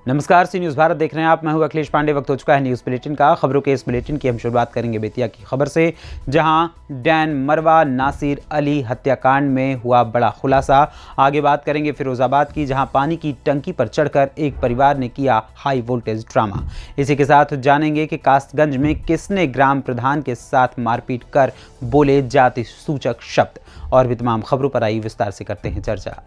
नमस्कार, सी न्यूज़ भारत देख रहे हैं आप। मैं हूं अखिलेश पांडे। वक्त हो चुका है न्यूज़ बुलेटिन का। खबरों के इस बुलेटिन की हम शुरुआत करेंगे बेतिया की खबर से, जहां डैन मरवा नासिर अली हत्याकांड में हुआ बड़ा खुलासा। आगे बात करेंगे फिरोजाबाद की, जहां पानी की टंकी पर चढ़कर एक परिवार ने किया हाई वोल्टेज ड्रामा। इसी के साथ जानेंगे कि कासगंज में किसने ग्राम प्रधान के साथ मारपीट कर बोले जाति सूचक शब्द। और भी तमाम खबरों पर आई विस्तार से करते हैं चर्चा।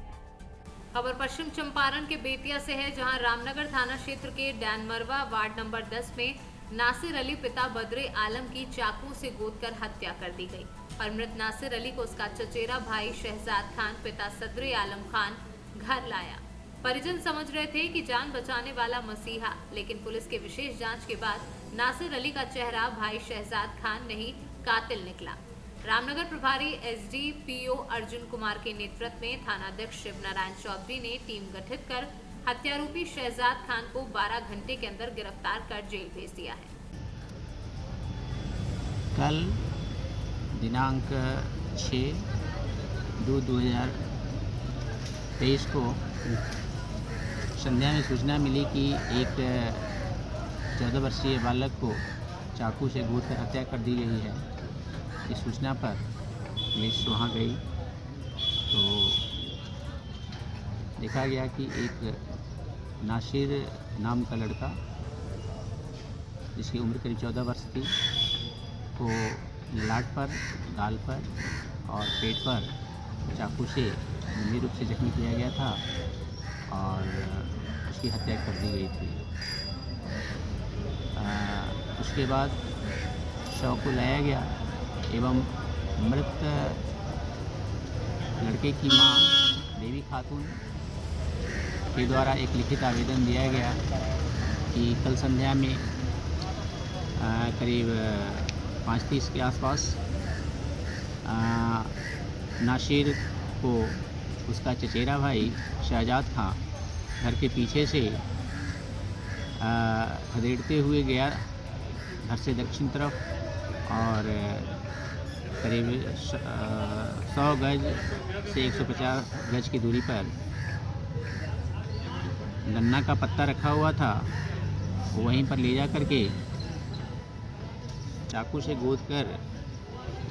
खबर पश्चिम चंपारण के बेतिया से है, जहां रामनगर थाना क्षेत्र के डैनमरवा वार्ड नंबर 10 में नासिर अली पिता बदरे आलम की चाकू से गोदकर हत्या कर दी गई और मृत नासिर अली को उसका चचेरा भाई शहजाद खान पिता सदरे आलम खान घर लाया। परिजन समझ रहे थे कि जान बचाने वाला मसीहा, लेकिन पुलिस के विशेष जांच के बाद नासिर अली का चेहरा भाई शहजाद खान नहीं कातिल निकला। रामनगर प्रभारी एसडीपीओ अर्जुन कुमार के नेतृत्व में थानाध्यक्ष शिव नारायण चौधरी ने टीम गठित कर हत्यारोपी शहजाद खान को 12 घंटे के अंदर गिरफ्तार कर जेल भेज दिया है। कल दिनांक 6/2/2023 को संध्या में सूचना मिली कि एक 14 वर्षीय बालक को चाकू से गोदकर हत्या कर दी गई है। इस सूचना पर पुलिस वहाँ गई तो देखा गया कि एक नासिर नाम का लड़का, जिसकी उम्र करीब 14 वर्ष थी, को लाट पर, गाल पर और पेट पर चाकू से गंभीर रूप से जख्मी किया गया था और उसकी हत्या कर दी गई थी। उसके बाद शव को लाया गया एवं मृत लड़के की मां देवी खातून के द्वारा एक लिखित आवेदन दिया गया कि कल संध्या में करीब 5:30 के आसपास नासिर को उसका चचेरा भाई शहजाद खां घर के पीछे से खदेड़ते हुए गया घर से दक्षिण तरफ और करीब 100 गज से 150 गज की दूरी पर गन्ना का पत्ता रखा हुआ था, वहीं पर ले जा कर के चाकू से गोद कर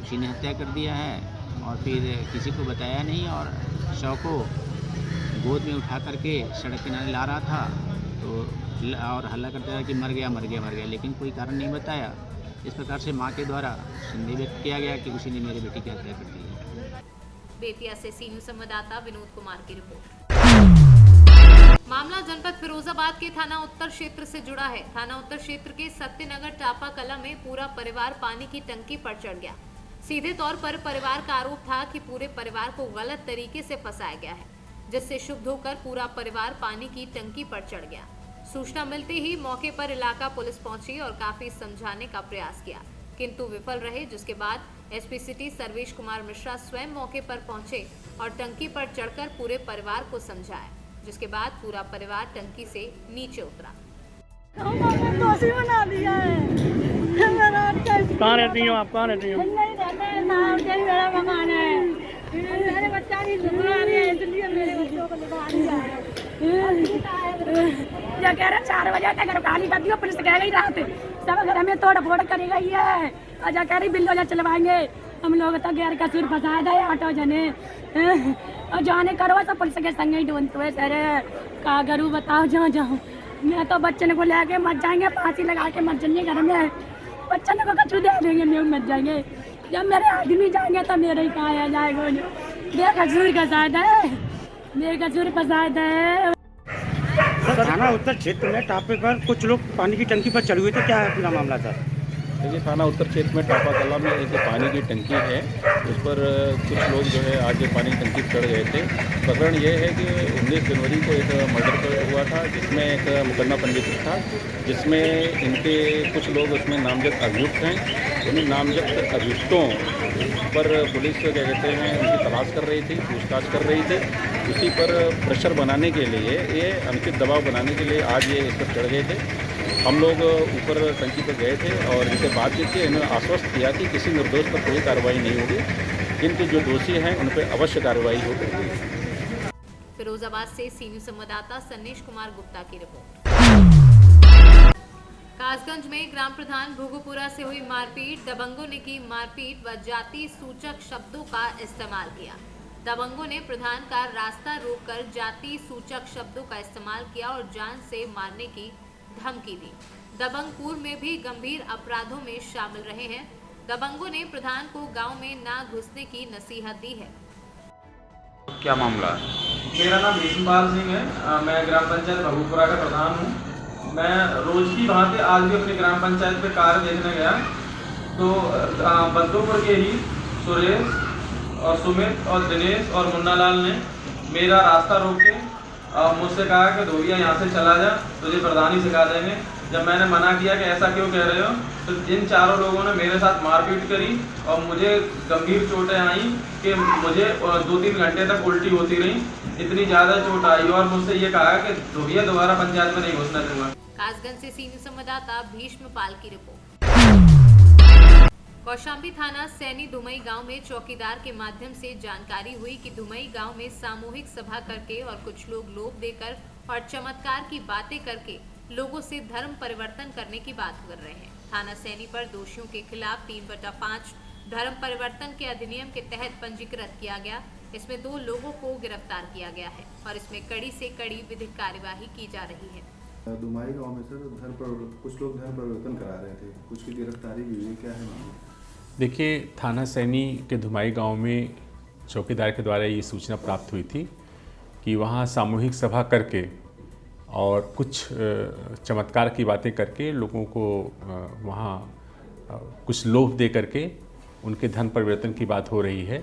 उसी ने हत्या कर दिया है और फिर किसी को बताया नहीं और शव को गोद में उठा करके सड़क किनारे ला रहा था तो और हल्ला करता रहा कि मर गया मर गया मर गया, लेकिन कोई कारण नहीं बताया। इस प्रकार से मां के द्वारा संदेह व्यक्त किया गया कि उसी ने मेरे बेटी की हत्या कर दी है। बेतिया से सी न्यूज़ संवाददाता विनोद कुमार की रिपोर्ट। मामला जनपद फिरोजाबाद के थाना उत्तर क्षेत्र से जुड़ा है। थाना उत्तर क्षेत्र के सत्यनगर टापा कला में पूरा परिवार पानी की टंकी पर चढ़ गया। सीधे तौर पर परिवार का आरोप था कि पूरे परिवार को गलत तरीके से फंसाया गया है, जिससे क्षुब्ध होकर पूरा परिवार पानी की टंकी पर चढ़ गया। सूचना मिलते ही मौके पर इलाका पुलिस पहुंची और काफी समझाने का प्रयास किया, किंतु विफल रहे। जिसके बाद एसपी सिटी सर्वेश कुमार मिश्रा स्वयं मौके पर पहुंचे और टंकी पर चढ़कर पूरे परिवार को समझाया, जिसके बाद पूरा परिवार टंकी से नीचे उतरा। दोषी बना दिया है। कहाँ रहती हो आप? कहाँ रहती हो? नहीं रहते हैं, मेरा मकान है। मेरे बच्चा की बीमारी है, इसलिए मेरे बच्चों को निभा दिया है। ये कह रहे 4 बजे तक गाली कर दियो, पुलिस कह गई रात सब अगर हमें तोड़ फोड़ करी गई है। अजा कह रही बिल्लो चलवाएंगे हम लोग तो गैर कसूर फंसा दे ऑटो जने और जाने करो तो पुलिस के संग ही ढूंढते हुए सर का करूँ बताओ। जहाँ जाऊँ मैं तो बच्चन को लेके मर जाएंगे, फांसी लगा के मर जाएंगे घर में। बच्चन को कछु दे देंगे, नहीं मर जाएंगे। जब मेरे आदमी जाएंगे तो मेरे ही कहा जाएगा। बेकसूर का शायद है, बेकसूर फंसाद है। थाना उत्तर क्षेत्र में टापे पर कुछ लोग पानी की टंकी पर चढ़े हुए थे, क्या है पूरा मामला था? देखिए, थाना उत्तर क्षेत्र में टापा कला में एक पानी की टंकी है, उस पर कुछ लोग जो है आगे पानी की टंकी पर चढ़ गए थे। प्रकरण ये है कि 19 जनवरी को एक मर्डर हुआ था, जिसमें एक मुकदमा पंजीकृत था, जिसमें इनके कुछ लोग उसमें नामजद अभियुक्त हैं। उन नामजद अभियुक्तों पर पुलिस क्या कहते हैं उनकी तलाश कर रही थी, पूछताछ कर रही थी। उसी पर प्रेशर बनाने के लिए, ये अनुचित दबाव बनाने के लिए आज ये इस पर चढ़ गए थे। हम लोग ऊपर टंकी पर गए थे और इनसे बातचीत की, इन्होंने आश्वस्त किया कि किसी निर्दोष पर कोई कार्रवाई नहीं होगी, किंतु जो दोषी हैं उन पर अवश्य कार्रवाई होगी। फिरोजाबाद से सी न्यूज़ संवाददाता सन्नीश कुमार गुप्ता की रिपोर्ट। कासगंज में ग्राम प्रधान भूगोपुरा से हुई मारपीट। दबंगों ने की मारपीट व जाति सूचक शब्दों का इस्तेमाल किया। दबंगों ने प्रधान का रास्ता रोककर जाति सूचक शब्दों का इस्तेमाल किया और जान से मारने की धमकी दी। दबंग पूर्व में भी गंभीर अपराधों में शामिल रहे हैं। दबंगों ने प्रधान को गांव में ना घुसने की नसीहत दी है। क्या मामला है? मेरा नाम भीष्मपाल सिंह है। मैं ग्राम पंचायत भगूपुरा का प्रधान हूँ। मैं रोज की भांति आज भी अपनी ग्राम पंचायत पे कार्य देखने गया तो बद्दोपुर के ही सुरेश और सुमित और दिनेश और मुन्नालाल ने मेरा रास्ता रोक के मुझसे कहा कि धोबिया यहाँ से चला जा, तुझे प्रधानी सिखा देंगे। जब मैंने मना किया कि ऐसा क्यों कह रहे हो, तो इन चारों लोगों ने मेरे साथ मारपीट करी और मुझे गंभीर चोटें आई कि मुझे 2-3 घंटे तक उल्टी होती रही। इतनी ज़्यादा चोट आई और मुझसे ये कहा कि धोबिया दोबारा पंचायत में नहीं घुसना दूंगा। कासगंज से सीनियर संवाददाता भीष्मपाल की रिपोर्ट। कौशाम्बी थाना सैनी धुमई गांव में चौकीदार के माध्यम से जानकारी हुई कि धुमई गांव में सामूहिक सभा करके और कुछ लोग लोभ देकर और चमत्कार की बातें करके लोगों से धर्म परिवर्तन करने की बात कर रहे हैं। थाना सैनी पर दोषियों के खिलाफ 3/5 धर्म परिवर्तन के अधिनियम के तहत पंजीकृत किया गया। इसमें 2 लोगों को गिरफ्तार किया गया है और इसमें कड़ी से कड़ी विधिक कार्यवाही की जा रही है। धुमाई गांव में सर कुछ लोग धर्म परिवर्तन करा रहे थे, कुछ की गिरफ्तारी हुई है, क्या है मामला? देखिए, थाना सैनी के धुमाई गांव में चौकीदार के द्वारा ये सूचना प्राप्त हुई थी कि वहाँ सामूहिक सभा करके और कुछ चमत्कार की बातें करके लोगों को वहाँ कुछ लोभ दे करके उनके धर्म परिवर्तन की बात हो रही है।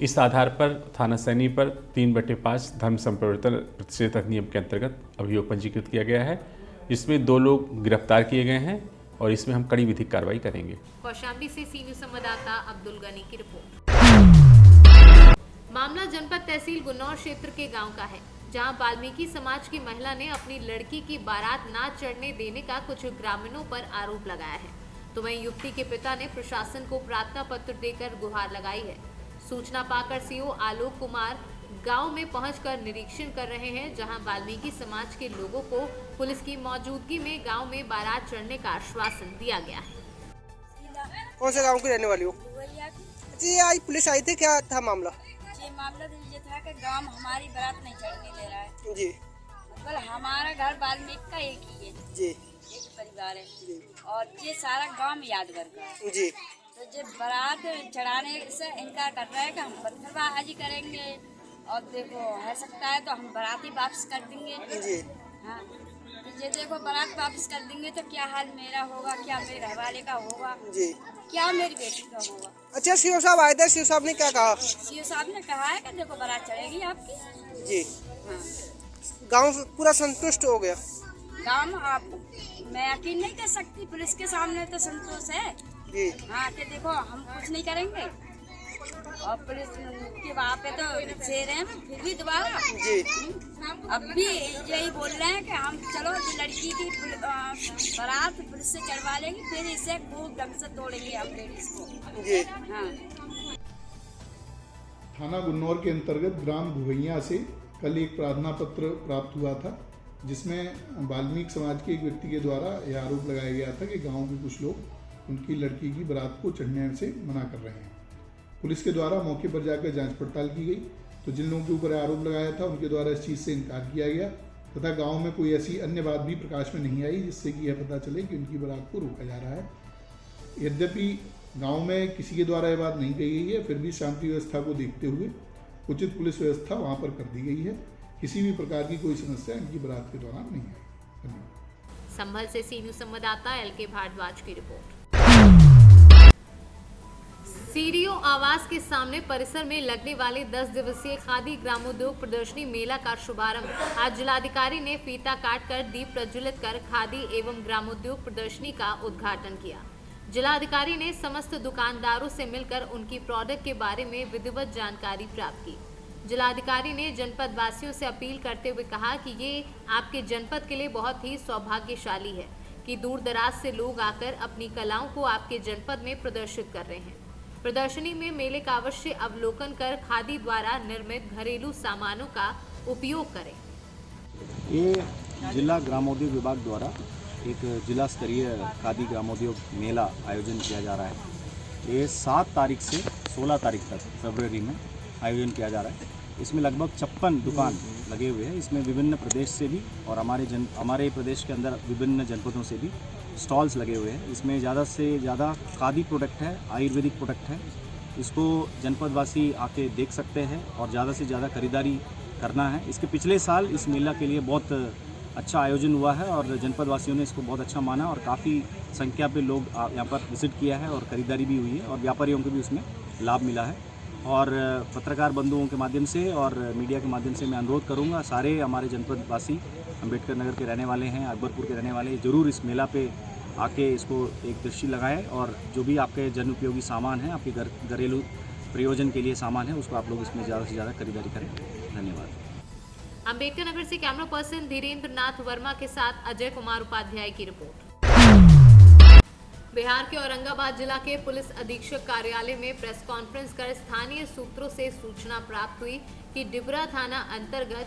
इस आधार पर थाना सैनी पर 3/5 धर्म संपरिवर्तन प्रतिषेध अधिनियम के अंतर्गत अभियोग पंजीकृत किया गया है। इसमें 2 लोग गिरफ्तार किए गए हैं और इसमें हम कड़ी विधिक कार्रवाई करेंगे। कौशाम्बी से सीनियर संवाददाता अब्दुल गनी की रिपोर्ट। मामला जनपद तहसील गुन्नौर क्षेत्र के गांव का है, जहां वाल्मीकि समाज की महिला ने अपनी लड़की की बारात ना चढ़ने देने का कुछ ग्रामीणों पर आरोप लगाया है। तो वहीं युवती के पिता ने प्रशासन को प्रार्थना पत्र देकर गुहार लगाई है। सूचना पाकर सीओ आलोक कुमार गांव में पहुंचकर निरीक्षण कर रहे हैं, जहां वाल्मीकि समाज के लोगों को पुलिस की मौजूदगी में गांव में बारात चढ़ने का आश्वासन दिया गया है। कौन से गांव की रहने वाली हो? जी, आज पुलिस आई थी, क्या था मामला? जी, मामला तो ये था कि गांव हमारी बारात नहीं चढ़ने दे रहा है। जी, मतलब हमारा घर वाल्मीकि का एक ही है जी, एक परिवार है जी। और ये सारा गांव यादगार का है जी। तो जो बारात चढ़ाने से इनकार कर रहा है कि हम पत्थरबाजी करेंगे और देखो हो सकता है तो हम बारात ही वापस कर देंगे जी। हाँ, तो ये देखो बारात वापस कर देंगे तो क्या हाल मेरा होगा, क्या मेरे घर वाले का होगा जी, क्या मेरी बेटी का होगा। अच्छा, सीओ साहब आए थे, सीओ साहब ने क्या कहा? सीओ साहब ने कहा है कि देखो बारात चढ़ेगी आपकी जी। हाँ, गांव पूरा संतुष्ट हो गया। गांव आप मैं यकीन नहीं कर सकती, पुलिस के सामने तो संतोष है जी। हाँ, कि देखो हम कुछ नहीं करेंगे और पुलिस के वहाँ पे तो शेर हैं, फिर भी दोबारा जी। अब भी यही बोल रहे हैं कि हम चलो लड़की की बारात पुलिस से चढ़वा लेंगे, फिर इसे खूब ढंग से तोड़ेंगे हम लेडीज को जी। हाँ। थाना गुन्नौर के अंतर्गत ग्राम भुवैया से कल एक प्रार्थना पत्र प्राप्त हुआ था, जिसमें वाल्मीकि समाज के एक व्यक्ति के द्वारा यह आरोप लगाया गया था कि गांव के कुछ लोग उनकी लड़की की बारात को चढ़ने से मना कर रहे हैं। पुलिस के द्वारा मौके पर जाकर जांच पड़ताल की गई तो जिन लोगों के ऊपर आरोप लगाया था उनके द्वारा इस चीज़ से इनकार किया गया तथा गांव में कोई ऐसी अन्य बात भी प्रकाश में नहीं आई जिससे कि यह पता चले कि उनकी बारात को रोका जा रहा है। यद्यपि गांव में किसी के द्वारा यह बात नहीं कही गई है, फिर भी शांति व्यवस्था को देखते हुए उचित पुलिस व्यवस्था वहाँ पर कर दी गई है। किसी भी प्रकार की कोई समस्या इनकी बारात के दौरान नहीं आई। धन्यवाद। संभल से सीनियर संवाददाता LK भारद्वाज की रिपोर्ट। सीडीओ आवास के सामने परिसर में लगने वाले 10 दिवसीय खादी ग्रामोद्योग प्रदर्शनी मेला का शुभारंभ आज जिलाधिकारी ने फीता काटकर दीप प्रज्वलित कर खादी एवं ग्रामोद्योग प्रदर्शनी का उद्घाटन किया। जिलाधिकारी ने समस्त दुकानदारों से मिलकर उनकी प्रोडक्ट के बारे में विधिवत जानकारी प्राप्त की। जिलाधिकारी ने जनपद वासियों से अपील करते हुए कहा कि ये आपके जनपद के लिए बहुत ही सौभाग्यशाली है कि दूर दराज से लोग आकर अपनी कलाओं को आपके जनपद में प्रदर्शित कर रहे हैं। प्रदर्शनी में मेले का अवश्य अवलोकन कर खादी द्वारा निर्मित घरेलू सामानों का उपयोग करें। ये जिला ग्रामोद्योग विभाग द्वारा एक जिला स्तरीय खादी ग्रामोद्योग मेला आयोजन किया जा रहा है। ये 7 तारीख से 16 तारीख तक फरवरी में आयोजन किया जा रहा है। इसमें लगभग 56 दुकान लगे हुए हैं। इसमें विभिन्न प्रदेश से भी और हमारे प्रदेश के अंदर विभिन्न जनपदों से भी स्टॉल्स लगे हुए हैं। इसमें ज़्यादा से ज़्यादा खादी प्रोडक्ट है, आयुर्वेदिक प्रोडक्ट है। इसको जनपदवासी आके देख सकते हैं और ज़्यादा से ज़्यादा खरीदारी करना है। इसके पिछले साल इस मेला के लिए बहुत अच्छा आयोजन हुआ है और जनपद वासियों ने इसको बहुत अच्छा माना और काफ़ी संख्या पे लोग यहाँ पर विजिट किया है और ख़रीदारी भी हुई है और व्यापारियों को भी उसमें लाभ मिला है। और पत्रकार बंधुओं के माध्यम से और मीडिया के माध्यम से मैं अनुरोध करूँगा, सारे हमारे जनपद वासी अम्बेडकर नगर के रहने वाले हैं, अकबरपुर के रहने वाले, ज़रूर इस मेला पे आके इसको एक दृष्टि लगाएं और जो भी आपके जन उपयोगी सामान है, आपके घरेलू प्रयोजन के लिए सामान है, उसको आप लोग इसमें ज़्यादा से ज़्यादा खरीदारी करें। धन्यवाद। अम्बेडकर नगर से कैमरा पर्सन धीरेन्द्र नाथ वर्मा के साथ अजय कुमार उपाध्याय की रिपोर्ट। बिहार के औरंगाबाद जिला के पुलिस अधीक्षक कार्यालय में प्रेस कॉन्फ्रेंस कर स्थानीय सूत्रों से सूचना प्राप्त हुई कि डिबरा थाना अंतर्गत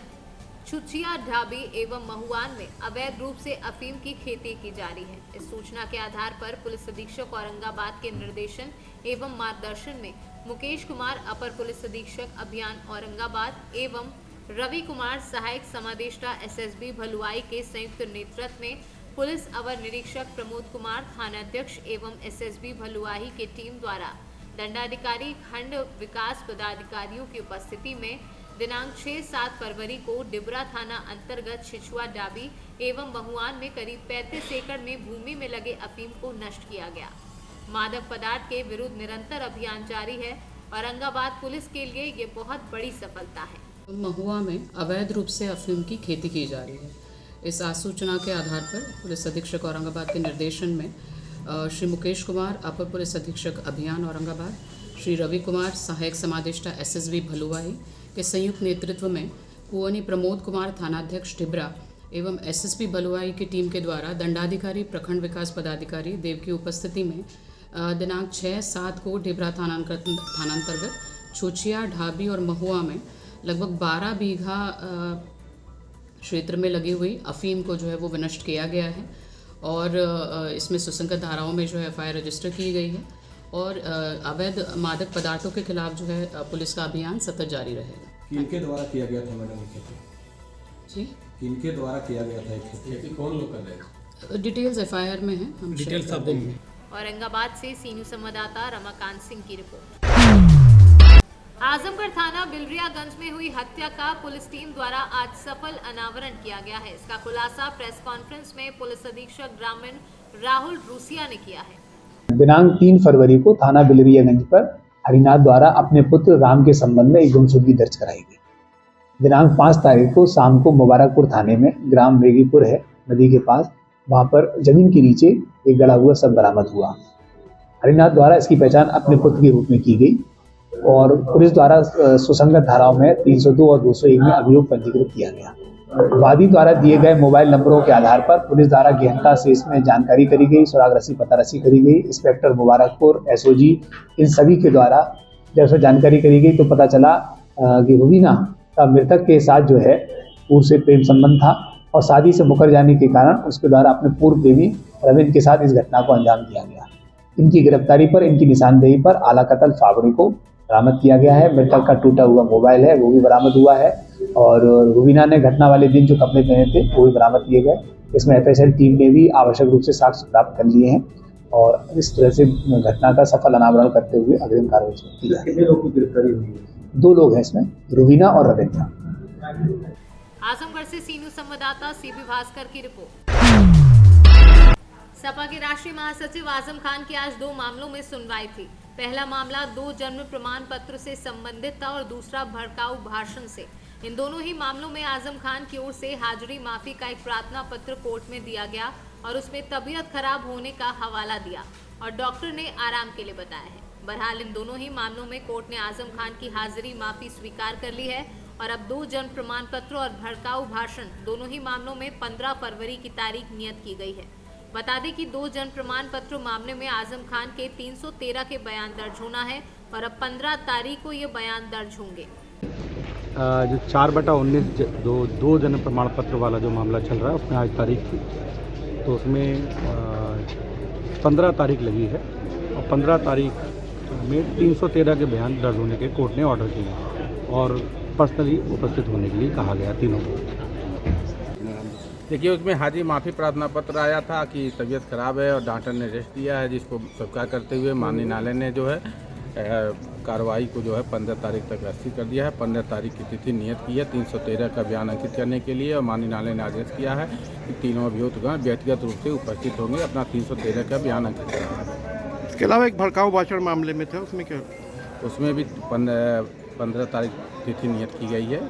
छुचिया ढाबी एवं महुआन में अवैध रूप से अफीम की खेती की जा रही है। इस सूचना के आधार पर पुलिस अधीक्षक औरंगाबाद के निर्देशन एवं मार्गदर्शन में मुकेश कुमार अपर पुलिस अधीक्षक अभियान औरंगाबाद एवं रवि कुमार सहायक समादेष्टा एसएसबी भलुआई के संयुक्त नेतृत्व में पुलिस अवर निरीक्षक प्रमोद कुमार, थानाध्यक्ष एवं एसएसबी भलुआई के टीम द्वारा दंडाधिकारी खंड विकास पदाधिकारियों की उपस्थिति में दिनांक 6-7 फरवरी को डिबरा थाना अंतर्गत छिछुआ डाबी एवं महुआन में करीब 35 एकड़ में भूमि में लगे अफीम को नष्ट किया गया। मादक पदार्थ के विरुद्ध निरंतर अभियान जारी है। औरंगाबाद पुलिस के लिए ये बहुत बड़ी सफलता है। महुआ में अवैध रूप से अफीम की खेती की जा रही है। इस आसूचना के आधार पर पुलिस अधीक्षक औरंगाबाद के निर्देशन में श्री मुकेश कुमार अपर पुलिस अधीक्षक अभियान औरंगाबाद, श्री रवि कुमार सहायक समादेष्टा एसएसबी भलुआई के संयुक्त नेतृत्व में कुवनी प्रमोद कुमार थानाध्यक्ष डिबरा एवं एसएसपी भलुआई की टीम के द्वारा दंडाधिकारी प्रखंड विकास पदाधिकारी देव की उपस्थिति में दिनांक 6-7 को डिबरा थानांतर्गत छुचिया ढाबी और महुआ में लगभग 12 बीघा क्षेत्र में लगी हुई अफीम को जो है वो विनष्ट किया गया है और इसमें सुसंगत धाराओं में जो है एफआईआर रजिस्टर की गई है और अवैध मादक पदार्थों के खिलाफ जो है पुलिस का अभियान सतत जारी रहेगा। किनके द्वारा किया गया था मैडम ये खेती? जी, किनके द्वारा किया गया था खेती? कौन लोग कर रहे थे? डिटेल्स एफआईआर में है, हम डिटेल्स आप देंगे। औरंगाबाद से सीनियर संवाददाता रमाकांत सिंह की रिपोर्ट। आजमगढ़ थाना बिलरियागंज में हुई हत्या का पुलिस टीम द्वारा आज सफल अनावरण किया गया है। इसका खुलासा प्रेस कॉन्फ्रेंस में पुलिस अधीक्षक ग्रामीण राहुल रूसिया ने किया है। दिनांक 3 फरवरी को थाना बिलरियागंज पर हरिनाथ द्वारा अपने पुत्र राम के संबंध में एक गुमशुदगी दर्ज कराई गई। दिनांक 5 तारीख को शाम को मुबारकपुर थाने में ग्राम वेगीपुर है नदी के पास, वहां पर जमीन के नीचे एक गड़ा हुआ शव बरामद हुआ। हरिनाथ द्वारा इसकी पहचान अपने पुत्र के रूप में की गई और पुलिस द्वारा सुसंगत धाराओं में 302 और 201 में अभियोग पंजीकृत किया गया। वादी द्वारा दिए गए मोबाइल नंबरों के आधार पर पुलिस द्वारा गहनता से इसमें जानकारी करी गई, सुराग रसी पता रसी करी गई। इंस्पेक्टर मुबारकपुर, एसओजी, इन सभी के द्वारा जब से जानकारी करी गई तो पता चला कि रुबीना का मृतक के साथ जो है पूर्व से प्रेम संबंध था और शादी से मुकर जाने के कारण उसके द्वारा अपने पूर्व प्रेमी रविंद्र के साथ इस घटना को अंजाम दिया गया। इनकी गिरफ्तारी पर, इनकी निशानदेही पर आला कतल फावड़े को बरामद किया गया है। मृतक का टूटा हुआ मोबाइल है वो भी बरामद हुआ है और रुबीना ने घटना वाले दिन जो कपड़े पहने थे वो भी बरामद किए गए। इसमें एफएसएल टीम ने भी आवश्यक रूप से साक्ष्य प्राप्त कर लिए हैं और इस तरह से घटना का सफल अनावरण करते हुए अग्रिम कार्रवाई की जा रही है। कितने लोगों की गिरफ्तारी हुई है? 2 लोग हैं इसमें, रुबीना और रविंद्र। आजमगढ़ से सीनियर संवाददाता सीबी भास्कर की रिपोर्ट। सपा के राष्ट्रीय महासचिव आजम खान की आज 2 मामलों में सुनवाई थी। पहला मामला 2 जन्म प्रमाण पत्र से संबंधित था और दूसरा भड़काऊ भाषण से। इन दोनों ही मामलों में आजम खान की ओर से हाजिरी माफी का एक प्रार्थना पत्र कोर्ट में दिया गया और उसमें तबीयत खराब होने का हवाला दिया और डॉक्टर ने आराम के लिए बताया है। बहरहाल इन दोनों ही मामलों में कोर्ट ने आजम खान की हाजिरी माफी स्वीकार कर ली है और अब 2 जन्म प्रमाण पत्र और भड़काऊ भाषण दोनों ही मामलों में 15 फरवरी की तारीख नियत की गई है। बता दें कि 2 जन्म प्रमाण पत्र मामले में आजम खान के 313 के बयान दर्ज होना है और अब 15 तारीख को ये बयान दर्ज होंगे। जो 4/19 दो जन्म प्रमाण पत्र वाला जो मामला चल रहा है उसमें आज तारीख थी तो उसमें 15 तारीख लगी है और 15 तारीख में 313 के बयान दर्ज होने के कोर्ट ने ऑर्डर किए हैं और पर्सनली उपस्थित होने के लिए कहा गया तीनों को। देखिए, उसमें हाजिर माफ़ी प्रार्थना पत्र आया था कि तबीयत खराब है और डॉक्टर ने रेस्ट दिया है, जिसको स्वीकार करते हुए माननीय न्यायालय ने जो है कार्रवाई को जो है 15 तारीख तक स्थगित कर दिया है। 15 तारीख की तिथि नियत की है 313 का बयान अंकित करने के लिए और माननीय न्यायालय ने आदेश किया है कि तीनों अभियुक्तगण व्यक्तिगत रूप से उपस्थित होंगे, अपना 313 का बयान अंकित करेंगे। इसके अलावा एक भड़काऊ भाषण मामले में था, उसमें क्या? उसमें भी 15 तारीख तिथि नियत की गई है,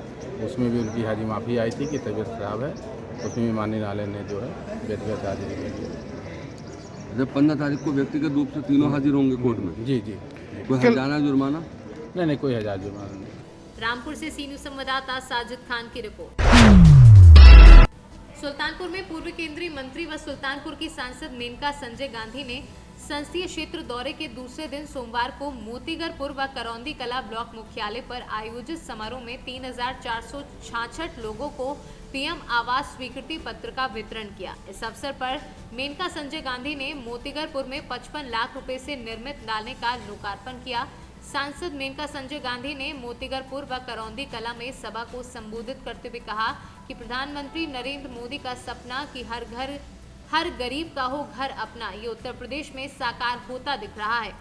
उसमें भी उनकी हाजिर माफ़ी आई थी कि तबीयत खराब है, उसमें भी माननीय न्यायालय ने जो है व्यक्तिगत हाजिरी के लिए। जब 15 तारीख को व्यक्तिगत रूप से तीनों हाजिर होंगे कोर्ट में? जी जी। कोई हर्जाना जुर्माना? नहीं, कोई हजार जुर्माना नहीं। रामपुर से सी न्यूज़ संवाददाता साजिद खान की रिपोर्ट। सुल्तानपुर में पूर्व केंद्रीय मंत्री व सुल्तानपुर की सांसद मेनका संजय गांधी ने संसदीय क्षेत्र दौरे के दूसरे दिन सोमवार को मोतीगरपुर व करौंदी कला ब्लॉक मुख्यालय पर आयोजित समारोह में 3,466 लोगों को पीएम आवास स्वीकृति पत्र का वितरण किया। इस अवसर पर मेनका संजय गांधी ने मोतीगरपुर में 55 लाख रुपए से निर्मित नाले का लोकार्पण किया। सांसद मेनका संजय गांधी ने मोतीगरपुर व करौंदी कला में सभा को संबोधित करते हुए कहा कि प्रधानमंत्री नरेंद्र मोदी का सपना कि हर गरीब का हो घर अपना, ये उत्तर प्रदेश में साकार होता दिख रहा है।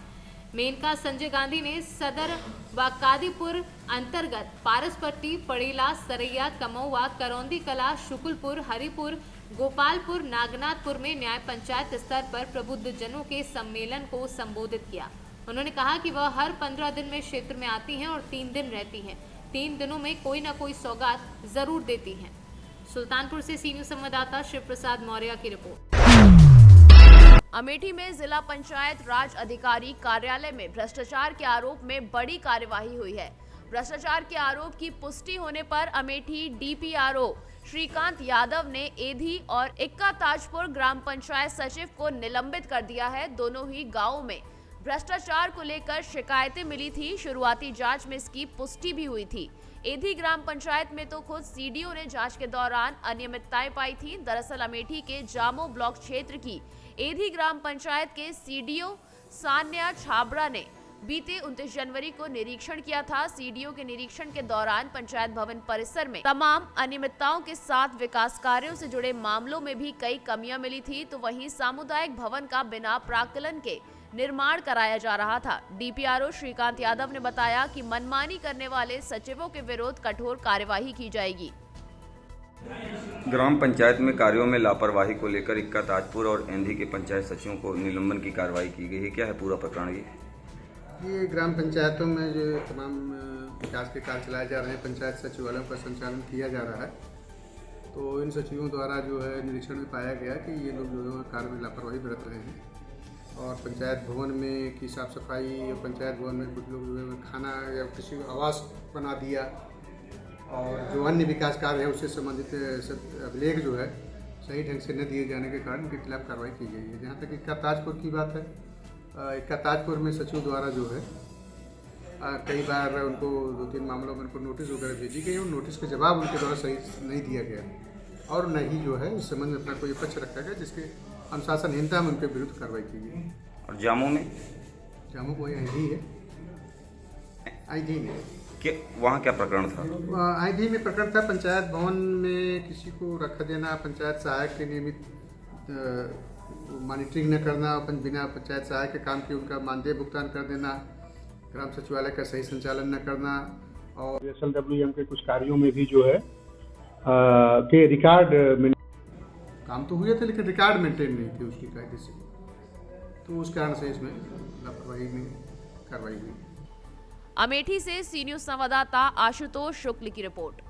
मेनका संजय गांधी ने सदर व कादीपुर अंतर्गत पारसपट्टी, पड़ेला, सरैया, कमौआ, करौंदी कला, शुकुलपुर, हरिपुर, गोपालपुर, नागनाथपुर में न्याय पंचायत स्तर पर प्रबुद्ध जनों के सम्मेलन को संबोधित किया। उन्होंने कहा कि वह हर 15 दिन में क्षेत्र में आती हैं और 3 दिन रहती हैं। 3 दिनों में कोई न कोई सौगात जरूर देती हैं। सुल्तानपुर से सी न्यूज़ संवाददाता शिव प्रसाद मौर्य की रिपोर्ट। अमेठी में जिला पंचायत राज अधिकारी कार्यालय में भ्रष्टाचार के आरोप में बड़ी कार्यवाही हुई है। भ्रष्टाचार के आरोप की पुष्टि होने पर अमेठी डीपीआरओ श्रीकांत यादव ने एधी और इक्का ताजपुर ग्राम पंचायत सचिव को निलंबित कर दिया है। दोनों ही गांवों में भ्रष्टाचार को लेकर शिकायतें मिली थी। शुरुआती जांच में इसकी पुष्टि भी हुई थी। एधी ग्राम पंचायत में तो खुद सीडीओ ने जांच के दौरान अनियमितताएं पाई थी। दरअसल अमेठी के जामो ब्लॉक क्षेत्र की एधी ग्राम पंचायत के सीडीओ सान्या छाबड़ा ने बीते 29 जनवरी को निरीक्षण किया था। सीडीओ के निरीक्षण के दौरान पंचायत भवन परिसर में तमाम अनियमितताओं के साथ विकास कार्यों से जुड़े मामलों में भी कई कमियां मिली थी। तो वहीं सामुदायिक भवन का बिना प्राक्कलन के निर्माण कराया जा रहा था। डीपीआरओ श्रीकांत यादव ने बताया कि मनमानी करने वाले सचिवों के विरुद्ध कठोर कार्यवाही की जाएगी। ग्राम पंचायत में कार्यों में लापरवाही को लेकर इक्का ताजपुर और एंधी के पंचायत सचिवों को निलंबन की कार्रवाई की गई है। क्या है पूरा प्रकरण? ये ग्राम पंचायतों में जो तमाम विकास के कार्य चलाए जा रहे हैं, पंचायत सचिवालयों का संचालन किया जा रहा है। तो इन सचिवों द्वारा जो है निरीक्षण में पाया गया कि ये लोग जो है कार्य में लापरवाही बरत रहे हैं और पंचायत भवन में की साफ सफाई, पंचायत भवन में कुछ लोग जो है खाना या किसी को आवास बना दिया और जो अन्य विकास कार्य है उससे संबंधित अभिलेख जो है सही ढंग से न दिए जाने के कारण उनके खिलाफ कार्रवाई की गई है। जहाँ तक इक्का ताजपुर की बात है, इक्का ताजपुर में सचिव द्वारा जो है कई बार उनको 2-3 मामलों में उनको नोटिस वगैरह भेजी गई और नोटिस का जवाब उनके द्वारा सही नहीं दिया गया और न ही जो है इस संबंध में अपना कोई पक्ष रखा गया जिसके अनुशासनहीनता में उनके विरुद्ध कार्रवाई की गई। और जामो में? जामो कोई आईधी है, आईधी में वहाँ क्या प्रकरण था? आईधी में प्रकरण था पंचायत भवन में किसी को रखा देना, पंचायत सहायक के नियमित मॉनिटरिंग न करना, बिना पंचायत सहायक के काम की उनका मानदेय भुगतान कर देना, ग्राम सचिवालय का सही संचालन न करना और SLWM के कुछ कार्यों में भी जो है के रिकॉर्ड काम तो हुए थे लेकिन रिकॉर्ड मेंटेन नहीं थी उसकी कायदे से, तो उस कारण से इसमें लापरवाही में कार्रवाई हुई। अमेठी से सी न्यूज़ संवाददाता आशुतोष शुक्ल की रिपोर्ट।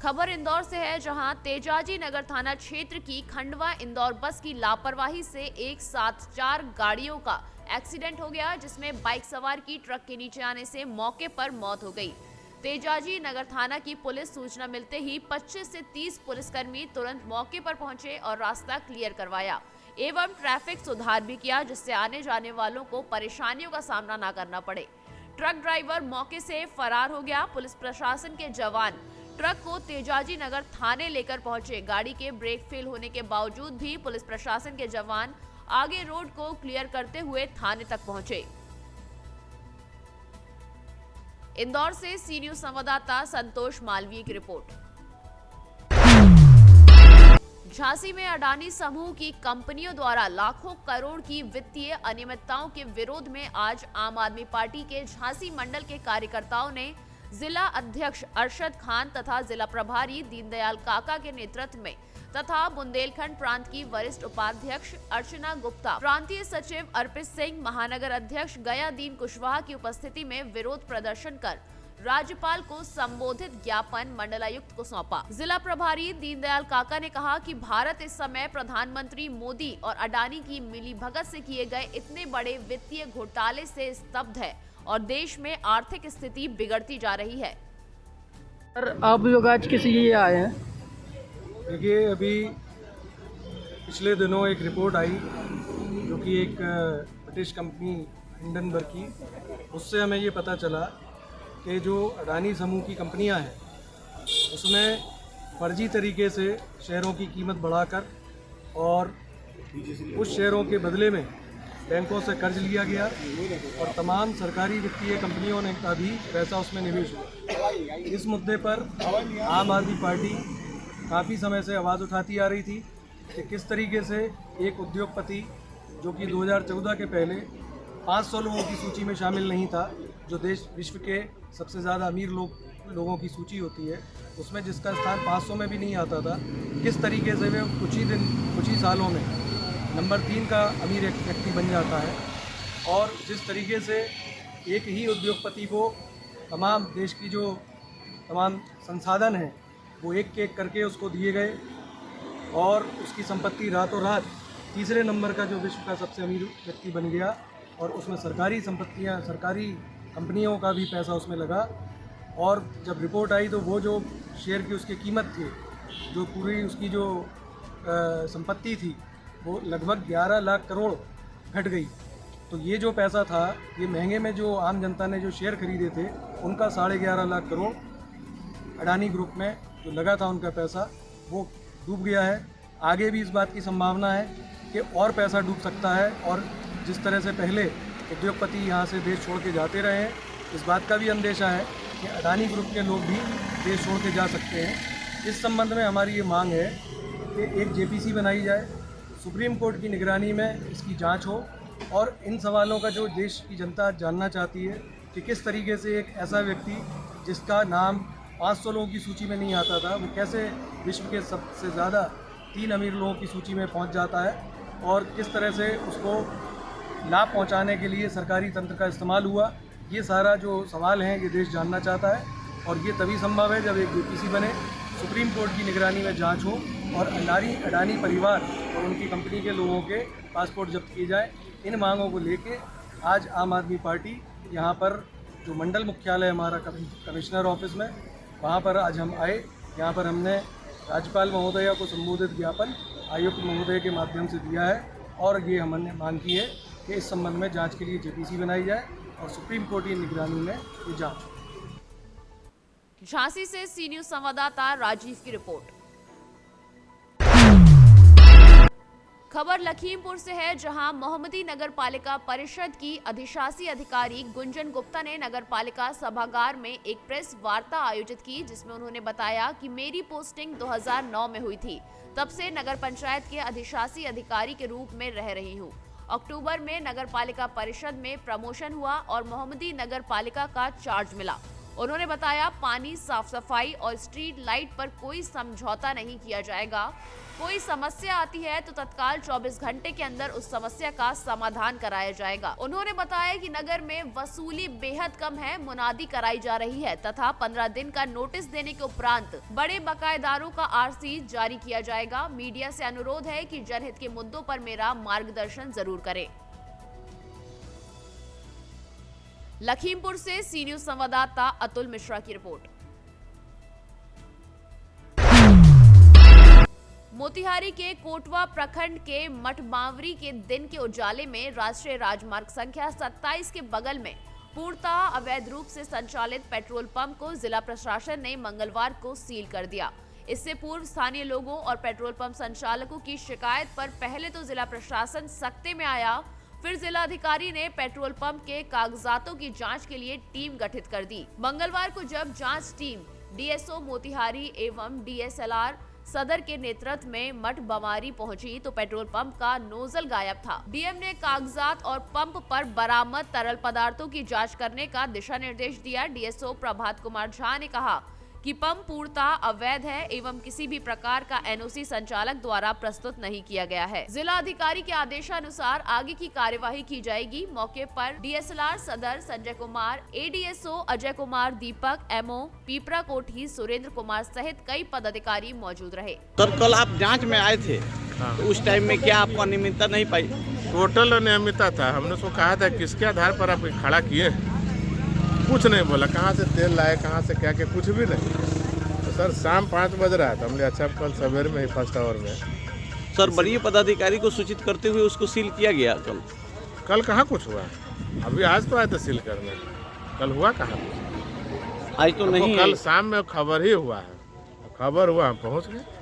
खबर इंदौर से है, जहां तेजाजी नगर थाना क्षेत्र की खंडवा इंदौर बस की लापरवाही से एक साथ 4 गाड़ियों का एक्सीडेंट हो गया, जिसमें बाइक सवार की ट्रक के नीचे आने से मौके पर मौत हो गई। तेजाजी नगर थाना की पुलिस सूचना मिलते ही 25 से 30 पुलिसकर्मी तुरंत मौके पर पहुंचे और रास्ता क्लियर करवाया एवं ट्रैफिक सुधार भी किया, जिससे आने जाने वालों को परेशानियों का सामना न करना पड़े। ट्रक ड्राइवर मौके से फरार हो गया। पुलिस प्रशासन के जवान ट्रक को तेजाजी नगर थाने लेकर पहुंचे। गाड़ी के ब्रेक फेल होने के बावजूद भी पुलिस प्रशासन के जवान आगे रोड को क्लियर करते हुए थाने तक पहुंचे। इंदौर से सी न्यूज संवाददाता संतोष मालवीय की रिपोर्ट। झांसी में अडानी समूह की कंपनियों द्वारा लाखों करोड़ की वित्तीय अनियमितताओं के विरोध में आज आम आदमी पार्टी के झांसी मंडल के कार्यकर्ताओं ने जिला अध्यक्ष अरशद खान तथा जिला प्रभारी दीनदयाल काका के नेतृत्व में तथा बुंदेलखंड प्रांत की वरिष्ठ उपाध्यक्ष अर्चना गुप्ता, प्रांतीय सचिव अर्पित सिंह, महानगर अध्यक्ष गयादीन कुशवाहा की उपस्थिति में विरोध प्रदर्शन कर राज्यपाल को संबोधित ज्ञापन मंडलायुक्त को सौंपा। जिला प्रभारी दीनदयाल काका ने कहा कि भारत इस समय प्रधानमंत्री मोदी और अडानी की मिलीभगत से किए गए इतने बड़े वित्तीय घोटाले से स्तब्ध है और देश में आर्थिक स्थिति बिगड़ती जा रही है। सर, आप लोग आज किस लिए आए हैं? देखिए, अभी पिछले दिनों एक रिपोर्ट आई जो कि एक ब्रिटिश कंपनी हिंडनबर्ग की, उससे हमें ये पता चला कि जो अडानी समूह की कंपनियां हैं उसमें फर्जी तरीके से शेयरों की कीमत बढ़ाकर और उस शेयरों के बदले में बैंकों से कर्ज लिया गया और तमाम सरकारी वित्तीय कंपनियों ने का भी पैसा उसमें निवेश हुआ। इस मुद्दे पर आम आदमी पार्टी काफ़ी समय से आवाज़ उठाती आ रही थी कि किस तरीके से एक उद्योगपति जो कि 2014 के पहले 500 लोगों की सूची में शामिल नहीं था, जो देश विश्व के सबसे ज़्यादा अमीर लोगों की सूची होती है उसमें जिसका स्थान 500 में भी नहीं आता था, किस तरीके से वे कुछ ही सालों में नंबर 3 का अमीर एक व्यक्ति बन जाता है। और जिस तरीके से एक ही उद्योगपति को तमाम देश की जो तमाम संसाधन हैं वो एक एक करके उसको दिए गए और उसकी संपत्ति रातों रात तीसरे नंबर का जो विश्व का सबसे अमीर व्यक्ति बन गया और उसमें सरकारी संपत्तियां, सरकारी कंपनियों का भी पैसा उसमें लगा। और जब रिपोर्ट आई तो वो जो शेयर की उसकी कीमत थी, जो पूरी उसकी जो संपत्ति थी, वो लगभग 11 लाख करोड़ घट गई। तो ये जो पैसा था, ये महंगे में जो आम जनता ने जो शेयर खरीदे थे उनका 11.5 लाख करोड़ अडानी ग्रुप में जो लगा था उनका पैसा, वो डूब गया है। आगे भी इस बात की संभावना है कि और पैसा डूब सकता है और जिस तरह से पहले उद्योगपति यहाँ से देश छोड़ के जाते रहे हैं, इस बात का भी अंदेशा है कि अडानी ग्रुप के लोग भी देश छोड़ के जा सकते हैं। इस संबंध में हमारी ये मांग है कि एक जेपीसी बनाई जाए, सुप्रीम कोर्ट की निगरानी में इसकी जांच हो और इन सवालों का जो देश की जनता जानना चाहती है कि किस तरीके से एक ऐसा व्यक्ति जिसका नाम 500 लोगों की सूची में नहीं आता था, वो कैसे विश्व के सबसे ज़्यादा 3 अमीर लोगों की सूची में पहुंच जाता है और किस तरह से उसको लाभ पहुंचाने के लिए सरकारी तंत्र का इस्तेमाल हुआ। ये सारा जो सवाल हैं ये देश जानना चाहता है और ये तभी संभव है जब एक जेपीसी बने, सुप्रीम कोर्ट की निगरानी में जांच हो और अडानी परिवार और उनकी कंपनी के लोगों के पासपोर्ट जब्त किए जाए। इन मांगों को लेके आज आम आदमी पार्टी यहाँ पर जो मंडल मुख्यालय हमारा कमिश्नर ऑफिस में, वहाँ पर आज हम आए। यहाँ पर हमने राज्यपाल महोदया को संबोधित ज्ञापन आयुक्त महोदय के माध्यम से दिया है और ये हमने मांग की है कि इस संबंध में जांच के लिए जेपीसी बनाई जाए और सुप्रीम कोर्ट की निगरानी में ये जांच हो। झांसी से सी न्यूज संवाददाता राजीव की रिपोर्ट। खबर लखीमपुर से है, जहां मोहम्मदी नगर पालिका परिषद की अधिशासी अधिकारी गुंजन गुप्ता ने नगर पालिका सभागार में एक प्रेस वार्ता आयोजित की, जिसमें उन्होंने बताया कि मेरी पोस्टिंग 2009 में हुई थी, तब से नगर पंचायत के अधिशासी अधिकारी के रूप में रह रही हूं। अक्टूबर में नगर पालिका परिषद में प्रमोशन हुआ और मोहम्मदी नगर पालिका का चार्ज मिला। उन्होंने बताया पानी, साफ सफाई और स्ट्रीट लाइट पर कोई समझौता नहीं किया जाएगा। कोई समस्या आती है तो तत्काल 24 घंटे के अंदर उस समस्या का समाधान कराया जाएगा। उन्होंने बताया कि नगर में वसूली बेहद कम है, मुनादी कराई जा रही है तथा 15 दिन का नोटिस देने के उपरांत बड़े बकायेदारों का आरसी जारी किया जाएगा। मीडिया से अनुरोध है कि जनहित के मुद्दों पर मेरा मार्गदर्शन जरूर करें। लखीमपुर से सी न्यूज संवाददाता अतुल मिश्रा की रिपोर्ट। मोतिहारी के कोटवा प्रखंड के मठबावरी के दिन के उजाले में राष्ट्रीय राजमार्ग संख्या 27 के बगल में पूर्णतः अवैध रूप से संचालित पेट्रोल पंप को जिला प्रशासन ने मंगलवार को सील कर दिया। इससे पूर्व स्थानीय लोगों और पेट्रोल पंप संचालकों की शिकायत पर पहले तो जिला प्रशासन सख्ते में आया, फिर जिलाधिकारी ने पेट्रोल पंप के कागजातों की जांच के लिए टीम गठित कर दी। मंगलवार को जब जांच टीम डीएसओ मोतिहारी एवं डीएसएलआर सदर के नेतृत्व में मठ बवारी पहुंची तो पेट्रोल पंप का नोजल गायब था। डीएम ने कागजात और पंप पर बरामद तरल पदार्थों की जांच करने का दिशा निर्देश दिया। डीएसओ प्रभात कुमार झा ने कहा कि पंप पूर्णतः अवैध है एवं किसी भी प्रकार का एनओसी संचालक द्वारा प्रस्तुत नहीं किया गया है। जिला अधिकारी के आदेशानुसार आगे की कार्यवाही की जाएगी। मौके पर डीएसएलआर सदर संजय कुमार, एडीएसओ अजय कुमार, दीपक, एमओ पीपरा कोठी, सुरेंद्र कुमार सहित कई पदाधिकारी मौजूद रहे। सर, कल आप जांच में आए थे तो उस टाइम में क्या आपको अनियमितता नहीं पाई? टोटल अनियमितता था। हमने उसको कहा था किसके आधार पर आप खड़ा किए, कुछ नहीं बोला। कहाँ से तेल लाए, कहाँ से क्या, कुछ भी नहीं। तो सर शाम 5 बज रहा था, हमने अच्छा कल सवेरे में ही फर्स्ट आवर में। सर, वरीय पदाधिकारी को सूचित करते हुए उसको सील किया गया। कल कहाँ कुछ हुआ, अभी आज तो आए थे सील करने, कल हुआ कहाँ कुछ? आज तो नहीं, कल शाम में खबर ही हुआ है, खबर हुआ हम पहुँच गए।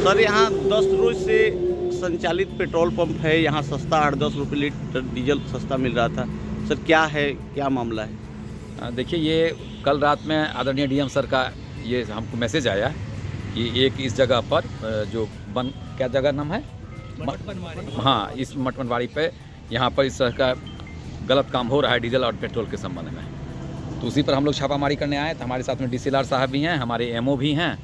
सर, यहाँ 10 रोज से संचालित पेट्रोल पंप है। यहाँ सस्ता 8-10 रुपये लीटर डीजल सस्ता मिल रहा था। सर, क्या है, क्या मामला है? देखिए, ये कल रात में आदरणीय डीएम सर का ये हमको मैसेज आया कि एक इस जगह पर जो क्या जगह नाम है, हाँ, इस मठ बनवारी पे यहाँ पर इस तरह का गलत काम हो रहा है डीजल और पेट्रोल के संबंध में। तो उसी पर हम लोग छापामारी करने आए। तो हमारे साथ में डीसीएलआर साहब भी हैं, हमारे एमओ भी हैं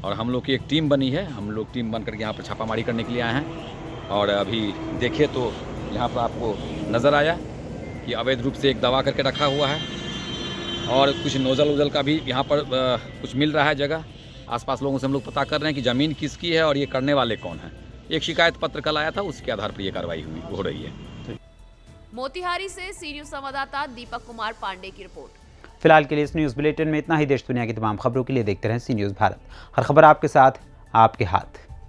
और हम लोग की एक टीम बनी है। हम लोग टीम बन करके यहाँ पर छापामारी करने के लिए आए हैं। और अभी देखिए तो यहाँ पर आपको नज़र आया कि अवैध रूप से एक दबा करके रखा हुआ है और कुछ नोजल का भी यहाँ पर कुछ मिल रहा है जगह। आसपास लोगों से हम लोग पता कर रहे हैं कि ज़मीन किसकी है और ये करने वाले कौन हैं। एक शिकायत पत्र कल आया था, उसके आधार पर ये कार्रवाई हो रही है। मोतिहारी से सी न्यूज़ संवाददाता दीपक कुमार पांडे की रिपोर्ट। फिलहाल के लिए इस न्यूज़ बुलेटिन में इतना ही। देश दुनिया की तमाम खबरों के लिए देखते रहें सी न्यूज़ भारत। हर खबर आपके साथ, आपके हाथ।